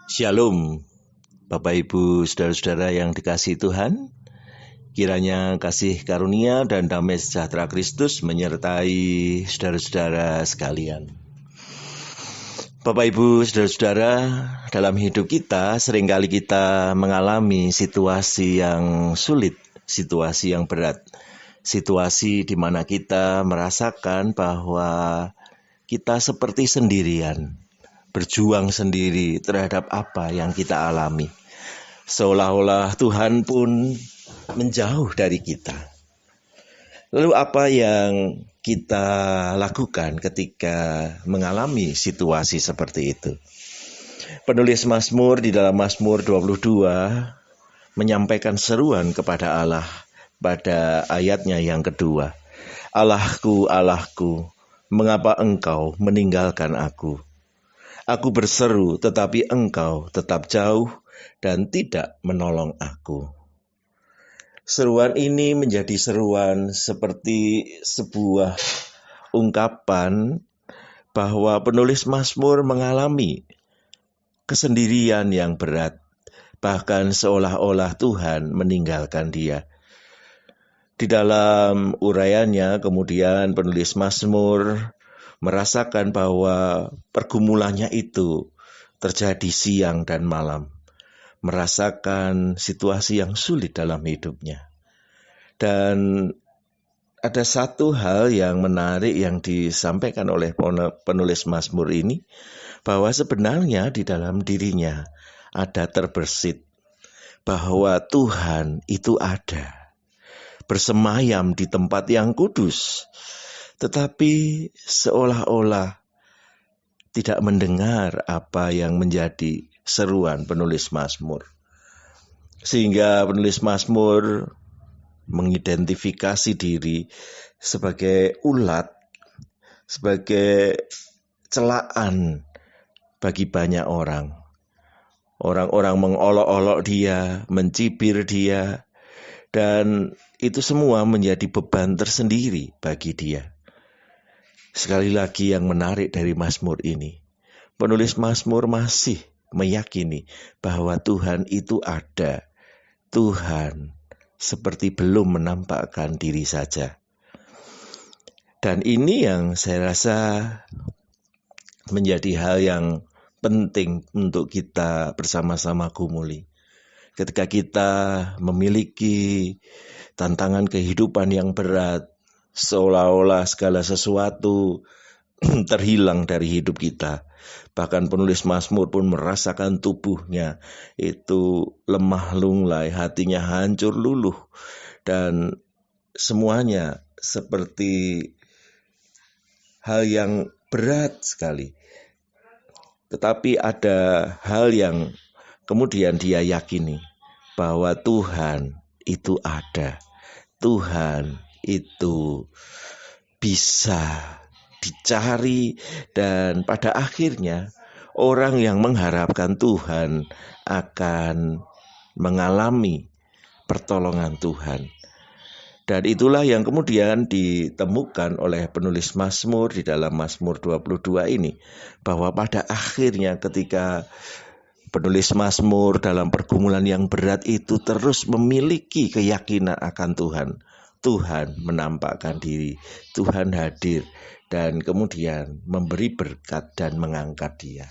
Shalom, Bapak Ibu Saudara-saudara yang dikasihi Tuhan. Kiranya kasih karunia dan damai sejahtera Kristus menyertai saudara-saudara sekalian. Bapak Ibu Saudara-saudara, dalam hidup kita seringkali kita mengalami situasi yang sulit, situasi yang berat. Situasi di mana kita merasakan bahwa kita seperti sendirian, berjuang sendiri terhadap apa yang kita alami. Seolah-olah Tuhan pun menjauh dari kita. Lalu apa yang kita lakukan ketika mengalami situasi seperti itu? Penulis Mazmur di dalam Mazmur 22 menyampaikan seruan kepada Allah pada ayatnya yang kedua. Allahku, Allahku, mengapa engkau meninggalkan aku? Aku berseru tetapi engkau tetap jauh dan tidak menolong aku. Seruan ini menjadi seruan seperti sebuah ungkapan bahwa penulis Mazmur mengalami kesendirian yang berat, bahkan seolah-olah Tuhan meninggalkan dia. Di dalam uraiannya kemudian penulis Mazmur merasakan bahwa pergumulannya itu terjadi siang dan malam. Merasakan situasi yang sulit dalam hidupnya. Dan ada satu hal yang menarik yang disampaikan oleh penulis Mazmur ini, bahwa sebenarnya di dalam dirinya ada terbersit bahwa Tuhan itu ada, bersemayam di tempat yang kudus, tetapi seolah-olah tidak mendengar apa yang menjadi seruan penulis Mazmur. Sehingga penulis Mazmur mengidentifikasi diri sebagai ulat, sebagai celaan bagi banyak orang. Orang-orang mengolok-olok dia, mencibir dia, dan itu semua menjadi beban tersendiri bagi dia. Sekali lagi yang menarik dari Mazmur ini, penulis Mazmur masih meyakini bahwa Tuhan itu ada. Tuhan seperti belum menampakkan diri saja. Dan ini yang saya rasa menjadi hal yang penting untuk kita bersama-sama gumuli. Ketika kita memiliki tantangan kehidupan yang berat, seolah-olah segala sesuatu terhilang dari hidup kita. Bahkan penulis Mazmur pun merasakan tubuhnya itu lemah lunglai, hatinya hancur luluh, dan semuanya seperti hal yang berat sekali. Tetapi ada hal yang kemudian dia yakini, bahwa Tuhan itu ada, Tuhan itu bisa dicari, dan pada akhirnya orang yang mengharapkan Tuhan akan mengalami pertolongan Tuhan. Dan itulah yang kemudian ditemukan oleh penulis Mazmur di dalam Mazmur 22 ini, bahwa pada akhirnya ketika penulis Mazmur dalam pergumulan yang berat itu terus memiliki keyakinan akan Tuhan, Tuhan menampakkan diri, Tuhan hadir, dan kemudian memberi berkat dan mengangkat dia.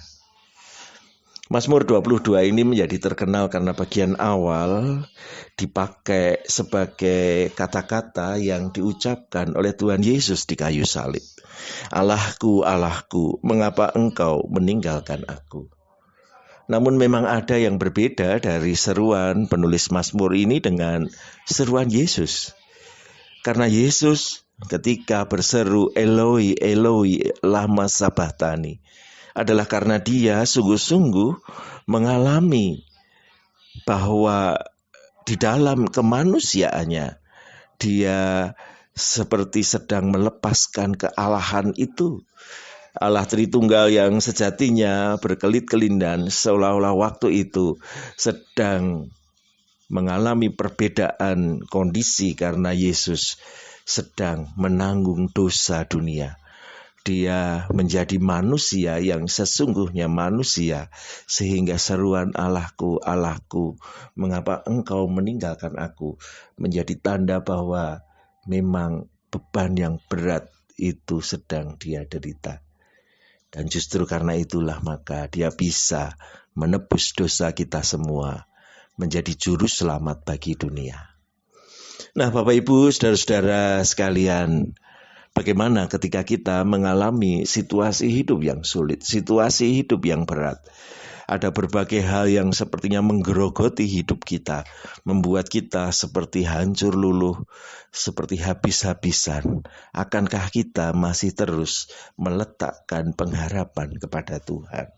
Mazmur 22 ini menjadi terkenal karena bagian awal dipakai sebagai kata-kata yang diucapkan oleh Tuhan Yesus di kayu salib. Allahku, Allahku, mengapa engkau meninggalkan aku? Namun memang ada yang berbeda dari seruan penulis Mazmur ini dengan seruan Yesus. Karena Yesus ketika berseru Eloi, Eloi, lama sabachthani, adalah karena dia sungguh-sungguh mengalami bahwa di dalam kemanusiaannya dia seperti sedang melepaskan kealahan itu. Allah Tritunggal yang sejatinya berkelit-kelindan, seolah-olah waktu itu sedang mengalami perbedaan kondisi karena Yesus sedang menanggung dosa dunia. dia menjadi manusia yang sesungguhnya manusia, sehingga seruan Allahku, Allahku, mengapa engkau meninggalkan aku, menjadi tanda bahwa memang beban yang berat itu sedang dia derita. Dan justru karena itulah maka dia bisa menebus dosa kita semua, menjadi juru selamat bagi dunia. Nah, Bapak Ibu, saudara-saudara sekalian, bagaimana ketika kita mengalami situasi hidup yang sulit, situasi hidup yang berat? Ada berbagai hal yang sepertinya menggerogoti hidup kita, membuat kita seperti hancur luluh, seperti habis-habisan. Akankah kita masih terus meletakkan pengharapan kepada Tuhan?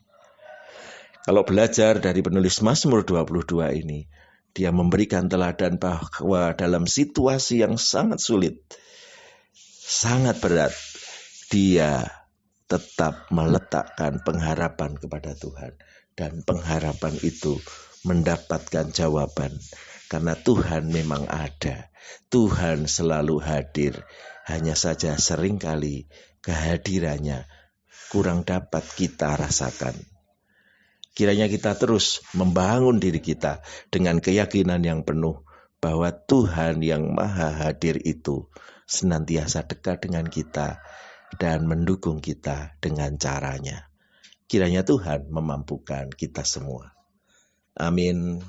Kalau belajar dari penulis Mazmur 22 ini, dia memberikan teladan bahwa dalam situasi yang sangat sulit, sangat berat, dia tetap meletakkan pengharapan kepada Tuhan. Dan pengharapan itu mendapatkan jawaban. Karena Tuhan memang ada. Tuhan selalu hadir. Hanya saja seringkali kehadirannya kurang dapat kita rasakan. Kiranya kita terus membangun diri kita dengan keyakinan yang penuh bahwa Tuhan yang Maha Hadir itu senantiasa dekat dengan kita dan mendukung kita dengan caranya. Kiranya Tuhan memampukan kita semua. Amin.